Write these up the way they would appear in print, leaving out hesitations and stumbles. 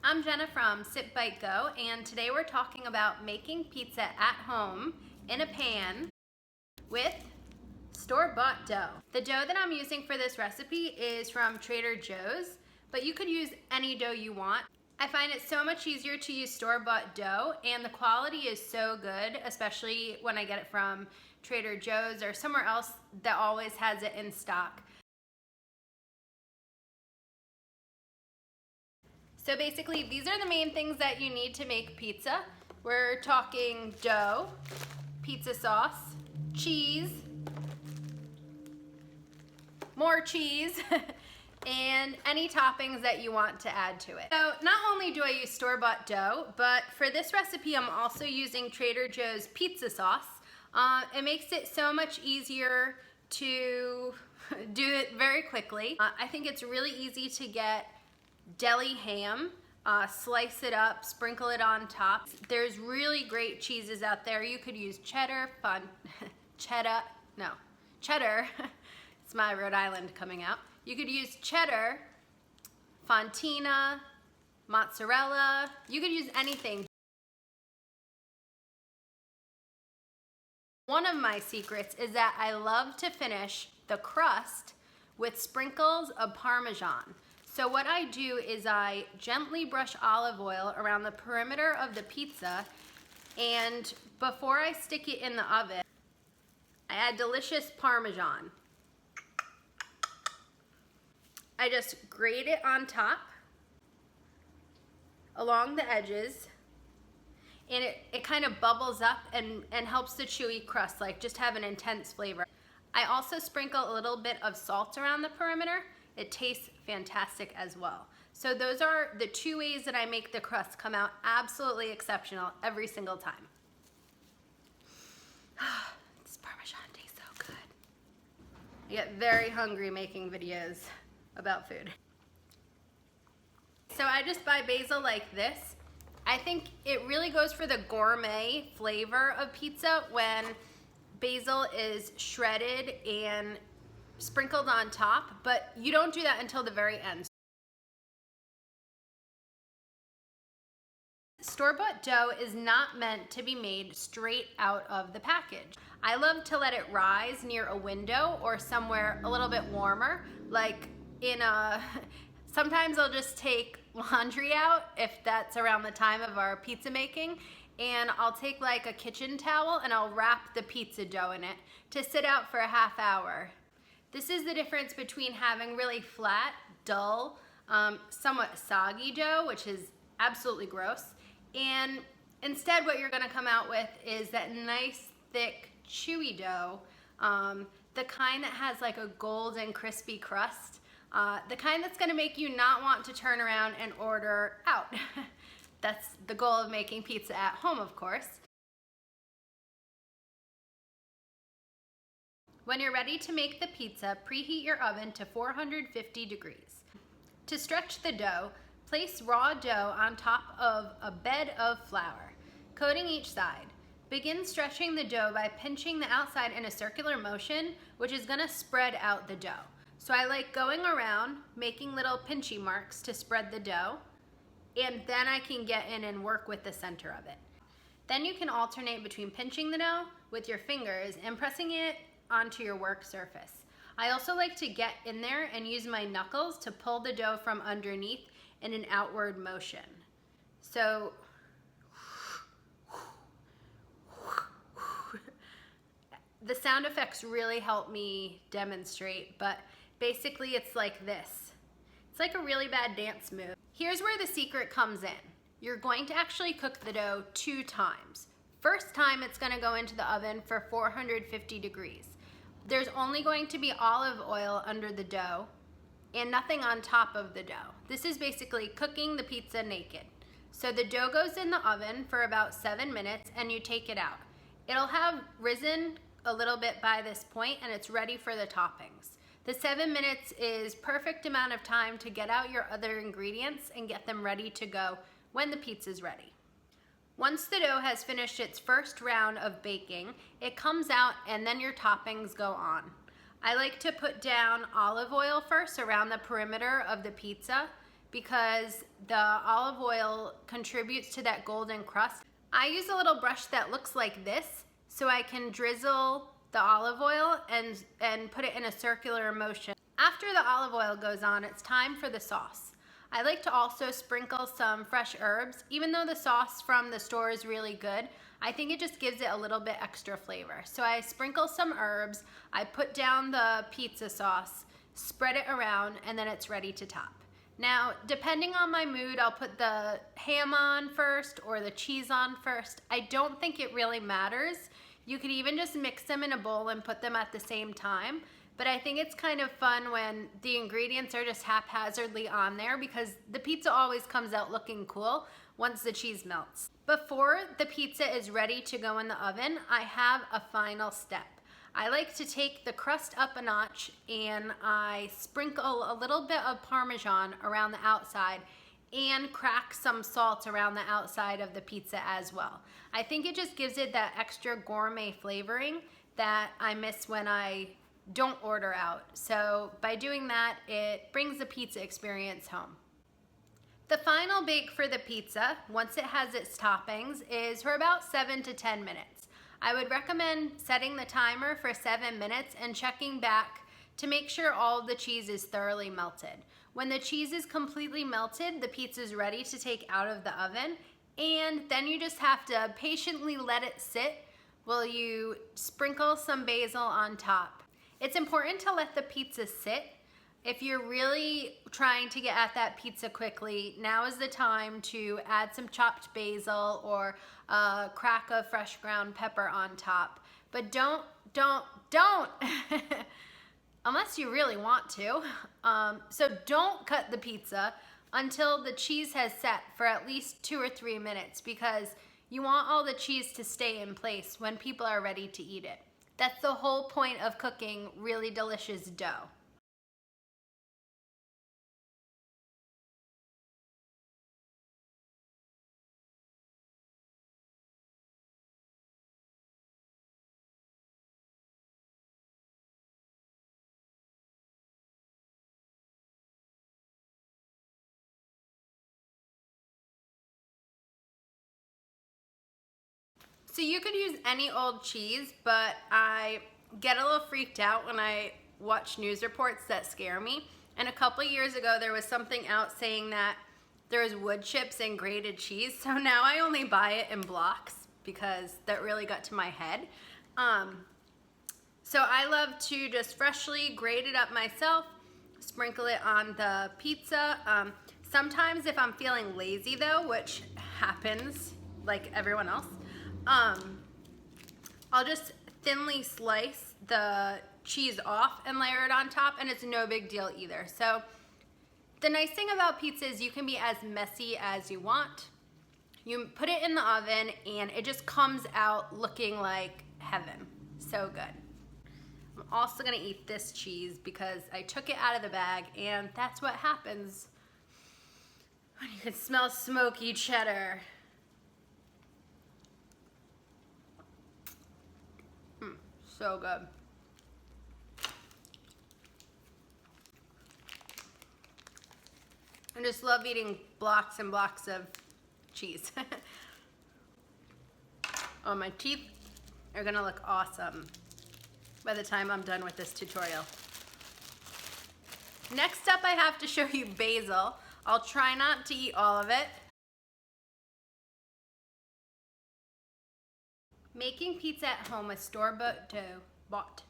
I'm Jenna from Sit Bite Go, and today we're talking about making pizza at home in a pan with store-bought dough. The dough that I'm using for this recipe is from Trader Joe's, but you could use any dough you want. I find it so much easier to use store-bought dough, and the quality is so good, especially when I get it from Trader Joe's or somewhere else that always has it in stock. So basically, these are the main things that you need to make pizza. We're talking dough, pizza sauce, cheese, more cheese, and any toppings that you want to add to it. So not only do I use store-bought dough, but for this recipe, I'm also using Trader Joe's pizza sauce. It makes it so much easier to do it very quickly. I think it's really easy to get deli ham, slice it up, sprinkle it on top. There's really great cheeses out there. You could use cheddar, cheddar, it's my Rhode Island coming out. You could use cheddar, fontina, mozzarella, you could use anything. One of my secrets is that I love to finish the crust with sprinkles of Parmesan. So what I do is I gently brush olive oil around the perimeter of the pizza, and before I stick it in the oven, I add delicious Parmesan. I just grate it on top, along the edges, and it kind of bubbles up and helps the chewy crust just have an intense flavor. I also sprinkle a little bit of salt around the perimeter. It tastes fantastic as well. So those are the two ways that I make the crust come out absolutely exceptional every single time. This Parmesan tastes so good. I get very hungry making videos about food. So I just buy basil like this. I think it really goes for the gourmet flavor of pizza when basil is shredded and sprinkled on top, but you don't do that until the very end. Store-bought dough is not meant to be made straight out of the package. I love to let it rise near a window or somewhere a little bit warmer, like sometimes I'll just take laundry out if that's around the time of our pizza making, and I'll take a kitchen towel and I'll wrap the pizza dough in it to sit out for a half hour. This is the difference between having really flat, dull, somewhat soggy dough, which is absolutely gross, and instead what you're gonna come out with is that nice, thick, chewy dough, the kind that has a golden, crispy crust, the kind that's gonna make you not want to turn around and order out. That's the goal of making pizza at home, of course. When you're ready to make the pizza, preheat your oven to 450 degrees. To stretch the dough, place raw dough on top of a bed of flour, coating each side. Begin stretching the dough by pinching the outside in a circular motion, which is gonna spread out the dough. So I like going around, making little pinchy marks to spread the dough, and then I can get in and work with the center of it. Then you can alternate between pinching the dough with your fingers and pressing it onto your work surface. I also like to get in there and use my knuckles to pull the dough from underneath in an outward motion. So the sound effects really help me demonstrate, but basically it's like this. It's like a really bad dance move. Here's where the secret comes in. You're going to actually cook the dough 2 times. First time it's gonna go into the oven for 450 degrees. There's only going to be olive oil under the dough and nothing on top of the dough. This is basically cooking the pizza naked. So the dough goes in the oven for about 7 minutes and you take it out. It'll have risen a little bit by this point and it's ready for the toppings. The 7 minutes is perfect amount of time to get out your other ingredients and get them ready to go when the pizza's ready. Once the dough has finished its first round of baking, it comes out and then your toppings go on. I like to put down olive oil first around the perimeter of the pizza because the olive oil contributes to that golden crust. I use a little brush that looks like this so I can drizzle the olive oil and put it in a circular motion. After the olive oil goes on, it's time for the sauce. I like to also sprinkle some fresh herbs. Even though the sauce from the store is really good, I think it just gives it a little bit extra flavor. So I sprinkle some herbs, I put down the pizza sauce, spread it around, and then it's ready to top. Now, depending on my mood, I'll put the ham on first or the cheese on first. I don't think it really matters. You could even just mix them in a bowl and put them at the same time. But I think it's kind of fun when the ingredients are just haphazardly on there because the pizza always comes out looking cool once the cheese melts. Before the pizza is ready to go in the oven, I have a final step. I like to take the crust up a notch and I sprinkle a little bit of Parmesan around the outside and crack some salt around the outside of the pizza as well. I think it just gives it that extra gourmet flavoring that I miss when I don't order out. So by doing that, it brings the pizza experience home. The final bake for the pizza, once it has its toppings, is for about 7 to 10 minutes. I would recommend setting the timer for 7 minutes and checking back to make sure all the cheese is thoroughly melted. When the cheese is completely melted, the pizza is ready to take out of the oven, and then you just have to patiently let it sit while you sprinkle some basil on top. It's important to let the pizza sit. If you're really trying to get at that pizza quickly, now is the time to add some chopped basil or a crack of fresh ground pepper on top. But don't, unless you really want to. So don't cut the pizza until the cheese has set for at least 2 or 3 minutes because you want all the cheese to stay in place when people are ready to eat it. That's the whole point of cooking really delicious dough. So you could use any old cheese, but I get a little freaked out when I watch news reports that scare me. And a couple years ago, there was something out saying that there was wood chips and grated cheese. So now I only buy it in blocks because that really got to my head. So I love to just freshly grate it up myself, sprinkle it on the pizza. Sometimes if I'm feeling lazy though, which happens like everyone else, I'll just thinly slice the cheese off and layer it on top, and it's no big deal either. So the nice thing about pizza is you can be as messy as you want. You put it in the oven and it just comes out looking like heaven. So good. I'm also gonna eat this cheese because I took it out of the bag, and that's what happens when you can smell smoky cheddar. So good. I just love eating blocks and blocks of cheese. Oh, my teeth are gonna look awesome by the time I'm done with this tutorial. Next up, I have to show you basil. I'll try not to eat all of it. Making pizza at home with store-bought dough. Bought.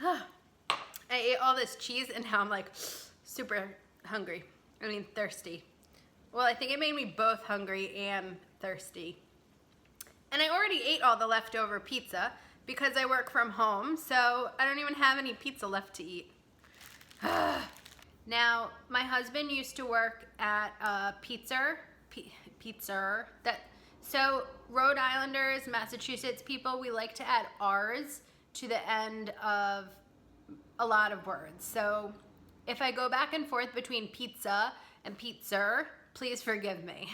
I ate all this cheese and now I'm like super hungry. I mean thirsty. Well, I think it made me both hungry and thirsty. And I already ate all the leftover pizza because I work from home, so I don't even have any pizza left to eat. Now, my husband used to work at a pizza. So Rhode Islanders, Massachusetts people, we like to add R's to the end of a lot of words. So if I go back and forth between pizza and pizza, please forgive me.